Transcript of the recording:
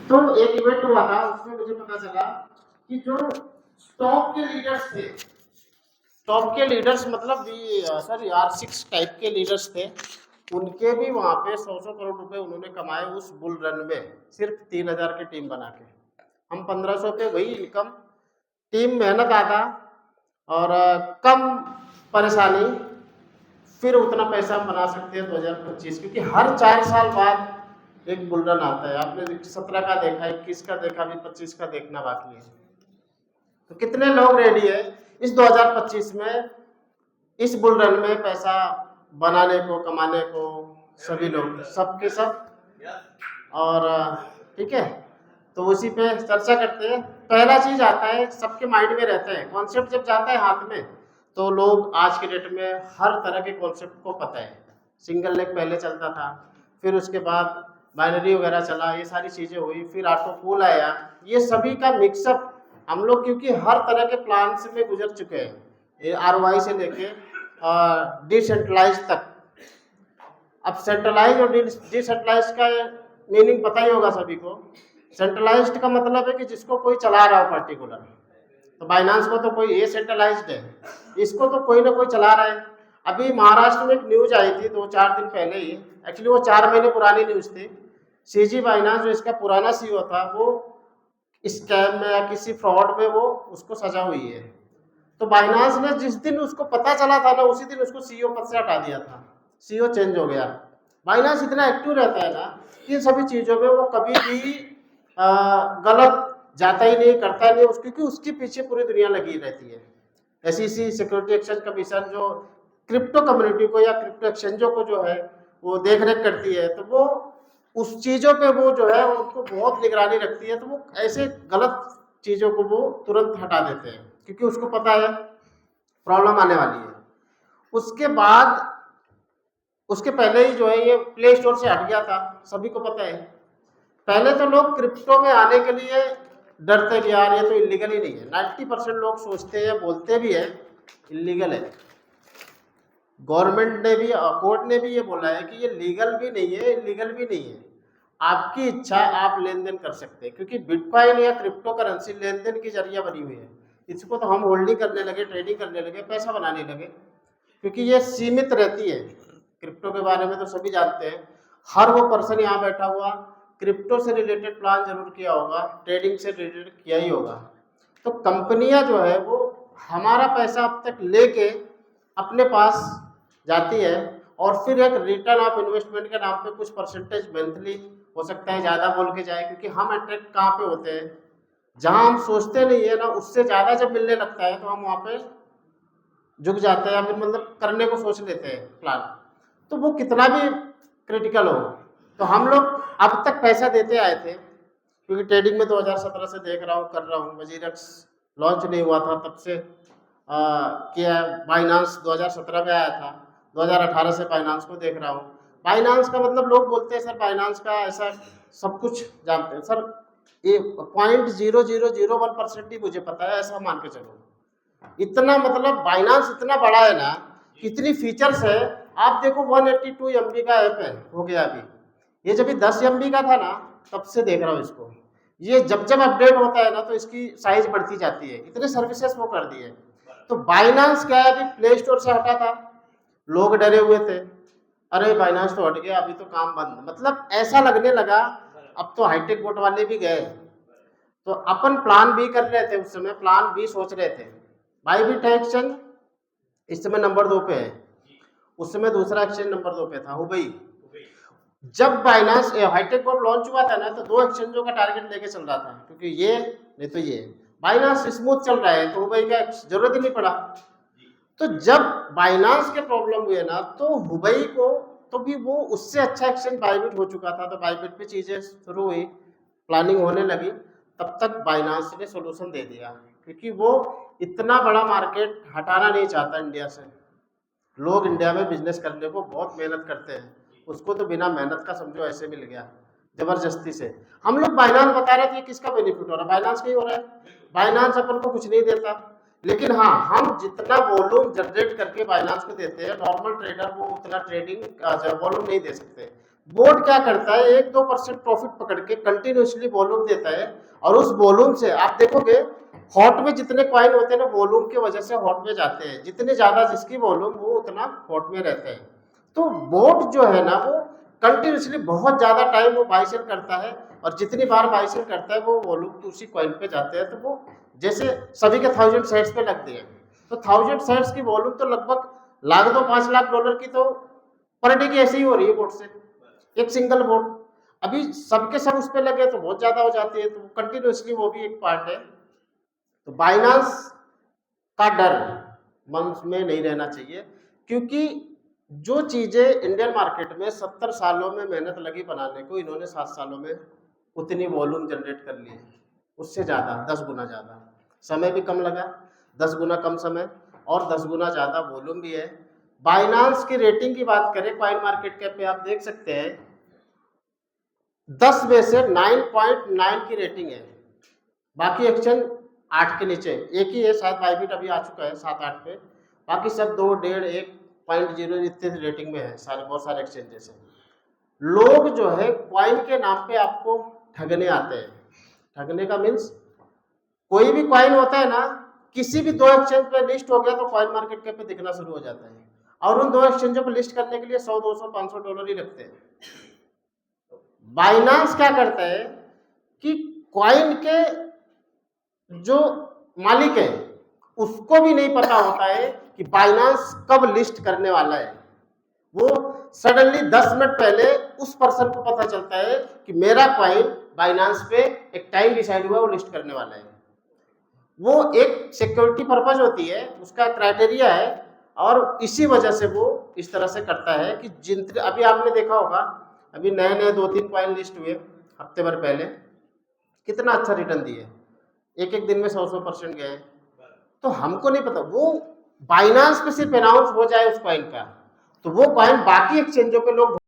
तो एक इवेंट हुआ था, उसमें मुझे पता चला कि जो स्टॉक के लीडर्स थे, स्टॉक के लीडर्स मतलब सर R6 टाइप के लीडर्स थे, उनके भी वहां पे 100-100 करोड़ रुपए उन्होंने कमाए उस बुल रन में, सिर्फ 3000 की टीम बना के। हम 1500 पे वही इनकम, टीम मेहनत आता और कम परेशानी, फिर उतना पैसा हम बना सकते हैं 2025, क्योंकि हर 4 साल बाद एक बुल रन आता है। आपने 17 का देखा, 21 का देखा, अभी 25 का देखना बाकी है। तो कितने लोग रेडी है इस 2025 में इस बुल रन में पैसा बनाने को, कमाने को? सभी लोग, सबके सब। और ठीक है, तो उसी पे चर्चा करते हैं। पहला चीज आता है, सबके माइंड में रहता है कॉन्सेप्ट, जब जाता है हाथ में तो लोग आज के डेट में हर तरह के कॉन्सेप्ट को पता है। सिंगल लेग पहले चलता था, फिर उसके बाद बाइनरी वगैरह चला, ये सारी चीजें हुई, फिर ऑटो पूल आया, ये सभी का मिक्सअप हम लोग, क्योंकि हर तरह के प्लान्स में गुजर चुके हैं, ROI से लेके डिसेंट्रलाइज तक। अब सेंट्रलाइज और डिसेंट्रलाइज का मीनिंग पता ही होगा सभी को। सेंट्रलाइज्ड का मतलब है कि जिसको कोई चला रहा हो पर्टिकुलर, तो बाइनांस को तो कोई, ये सेंट्रलाइज्ड है, इसको तो कोई ना कोई चला रहा है। अभी महाराष्ट्र में एक न्यूज आई थी 2-4 दिन पहले ही, एक्चुअली वो 4 महीने पुरानी न्यूज थी। सीजी बाइनांस जो इसका पुराना सीईओ था, वो स्कैम में या किसी फ्रॉड में वो उसको सजा हुई है। तो बाइनांस ने जिस दिन उसको पता चला था ना, उसी दिन उसको सीईओ पद से हटा दिया था, सीईओ चेंज हो गया। बाइनांस इतना एक्टिव रहता है ना, इन सभी चीजों में वो कभी भी गलत जाता ही नहीं, करता ही नहीं, क्योंकि उसके पीछे पूरी दुनिया लगी रहती है। SEC, सिक्योरिटी एक्सचेंज कमीशन, जो क्रिप्टो कम्युनिटी को या क्रिप्टो एक्सचेंजों को जो है वो देख रेख करती है, तो वो उस चीजों पे वो जो है उनको बहुत निगरानी रखती है। तो वो ऐसे गलत चीजों को वो तुरंत हटा देते हैं, क्योंकि उसको पता है प्रॉब्लम आने वाली है। उसके बाद, उसके पहले ही जो है ये प्ले स्टोर से हट गया था, सभी को पता है। पहले तो लोग क्रिप्टो में आने के लिए डरते कि यार ये तो इलीगल ही नहीं है। 90% लोग सोचते हैं, बोलते भी है इलीगल है। गवर्नमेंट ने भी, कोर्ट ने भी ये बोला है कि ये लीगल भी नहीं है, इलीगल भी नहीं है, आपकी इच्छा, आप लेन देन कर सकते हैं। क्योंकि बिटकॉइन या क्रिप्टो करेंसी लेन देन की जरिया बनी हुई है, इसको तो हम होल्डिंग करने लगे, ट्रेडिंग करने लगे, पैसा बनाने लगे, क्योंकि ये सीमित रहती है। क्रिप्टो के बारे में तो सभी जानते हैं, हर वो पर्सन यहाँ बैठा हुआ क्रिप्टो से रिलेटेड प्लान जरूर किया होगा, ट्रेडिंग से रिलेटेड किया ही होगा। तो कंपनियां जो है वो हमारा पैसा अब तक लेके अपने पास जाती है, और फिर एक रिटर्न ऑफ इन्वेस्टमेंट के नाम पे कुछ परसेंटेज मंथली, हो सकता है ज़्यादा बोल के जाए, क्योंकि हम अट्रैक्ट कहाँ पे होते हैं, जहाँ हम सोचते नहीं है ना, उससे ज़्यादा जब मिलने लगता है तो हम वहाँ पे झुक जाते हैं, या फिर मतलब करने को सोच लेते हैं प्लान। तो वो कितना भी क्रिटिकल हो, तो हम लोग अब तक पैसा देते आए थे, क्योंकि ट्रेडिंग में 2017 से देख रहा हूँ, कर रहा हूँ। वजीरक्स लॉन्च नहीं हुआ था तब से किया। बाइनांस 2017 में आया था, 2018 से बाइनांस को देख रहा हूँ। बाइनांस का मतलब, लोग बोलते हैं सर बाइनांस का ऐसा, सब कुछ जानते हैं सर, ये 0.0001% ही मुझे पता है, ऐसा मान के चलो। इतना मतलब बाइनांस इतना बड़ा है ना, कितनी फीचर्स है। आप देखो 182 MB का ऐप है, हो गया अभी। ये जब भी 10 MB का था ना, तब से देख रहा हूँ इसको। ये जब जब अपडेट होता है ना, तो इसकी साइज बढ़ती जाती है, इतने सर्विसेज वो कर दिए। तो बाइनांस क्या है, अभी प्ले स्टोर से हटा था, लोग डरे हुए थे, अरे बाइनांस तो हट गया, अभी तो काम बंद, मतलब ऐसा लगने लगा। अब तो हाईटेक बोट वाले भी गए, तो अपन प्लान बी कर रहे थे, उस समय प्लान बी सोच रहे थे। बाईबिट एक्सचेंज इस समय नंबर 2 पे है, उस समय दूसरा एक्सचेंज नंबर 2 पे था, हुबई। जब बाइनांस हाईटेक बोर्ड लॉन्च हुआ था ना, तो 2 एक्सचेंजों का टारगेट लेके चल रहा था, क्योंकि ये नहीं तो ये बाइनांस स्मूथ चल रहा है, तो हुबई का जरूरत ही नहीं पड़ा। तो जब बाइनांस के प्रॉब्लम हुए ना, तो हुबई को, तो भी वो उससे अच्छा एक्सचेंज बाईबिट हो चुका था, तो बाईबिट पे चीजें शुरू हुई, प्लानिंग होने लगी, तब तक बाइनांस ने सोल्यूशन दे दिया, क्योंकि वो इतना बड़ा मार्केट हटाना नहीं चाहता इंडिया से। लोग इंडिया में बिजनेस करने को बहुत मेहनत करते हैं, उसको तो बिना मेहनत का समझो ऐसे मिल गया जबरदस्ती से। हम लोग बाइनांस बता रहे थे किसका बेनिफिट हो रहा है, बाइनांस का ही हो रहा है। बाइनांस अपन को कुछ नहीं देता, लेकिन हाँ, हम जितना वॉल्यूम जनरेट करके बाइनांस को देते हैं, नॉर्मल ट्रेडर वो उतना ट्रेडिंग वॉल्यूम नहीं दे सकते। बोर्ड क्या करता है, 1-2% प्रॉफिट पकड़ के कंटिन्यूसली वॉल्यूम देता है, और उस वॉल्यूम से आप देखोगे हॉट में जितने कॉइन होते हैं ना, वॉल्यूम की वजह से हॉट में जाते हैं, जितने ज्यादा जिसकी वॉल्यूम वो उतना हॉट में रहते हैं। तो बोर्ड जो है ना वो कंटिन्यूसली बहुत ज्यादा टाइम वो बाय सेल करता है, और जितनी बार बाय सेल करता है वो वॉल्यूम तो उसी कॉइन पे जाते हैं। तो वो जैसे सभी के 1000 शेयर्स पे लगते हैं, तो 1000 शेयर्स की वॉल्यूम तो लगभग लाख दो 5 लाख डॉलर की तो पर डे की ऐसे ही हो रही है बोर्ड से, एक सिंगल बोर्ड। अभी सबके सब उस पर लगे तो बहुत ज्यादा हो जाती है, तो कंटिन्यूसली वो भी एक पार्ट है। तो बाइनांस का डर मन में नहीं रहना चाहिए, क्योंकि जो चीजें इंडियन मार्केट में 70 सालों में मेहनत लगी बनाने को, इन्होंने 7 सालों में उतनी वॉल्यूम जनरेट कर ली है, उससे ज्यादा 10 गुना ज्यादा। समय भी कम लगा, 10 गुना कम समय, और 10 गुना ज्यादा वॉल्यूम भी है। बाइनांस की रेटिंग की बात करें कॉइन मार्केट कैप पे, आप देख सकते हैं 10 में से 9.9 की रेटिंग है, बाकी एक्सचेंज 8 के नीचे, एक ही है शायद बाइबिट अभी आ चुका है 7-8 पे, बाकी सब 2, 1.5, 1.0 इतने रेटिंग में है सारे, बहुत सारे एक्सचेंजेस हैं। लोग जो है क्वाइन के नाम पे आपको ठगने आते हैं। ठगने का मीन्स कोई भी क्वाइन होता है ना, किसी भी 2 एक्सचेंज पे लिस्ट हो गया तो क्वाइन मार्केट कैप पे दिखना शुरू हो जाता है, और उन 2 एक्सचेंजों पे लिस्ट करने के लिए 100, 200, 500 डॉलर ही लगते हैं। बाइनांस क्या करता है कि क्वाइन के जो मालिक है उसको भी नहीं पता होता है कि बाइनांस कब लिस्ट करने वाला है। वो सडनली 10 मिनट पहले उस पर्सन को पता चलता है कि मेरा क्वाइन बाइनांस पे एक टाइम डिसाइड हुआ, वो लिस्ट करने वाला है। वो एक सिक्योरिटी पर्पज होती है, उसका क्राइटेरिया है, और इसी वजह से वो इस तरह से करता है कि जिन, अभी आपने देखा होगा अभी नए नए 2-3 कॉइन लिस्ट हुए हफ्ते भर पहले, कितना अच्छा रिटर्न दिए, एक एक दिन में 100% गए। तो हमको नहीं पता, वो बाइनांस पे सिर्फ अनाउंस हो जाए उस कॉइन का, तो वो कॉइन बाकी एक्सचेंजों पे लोग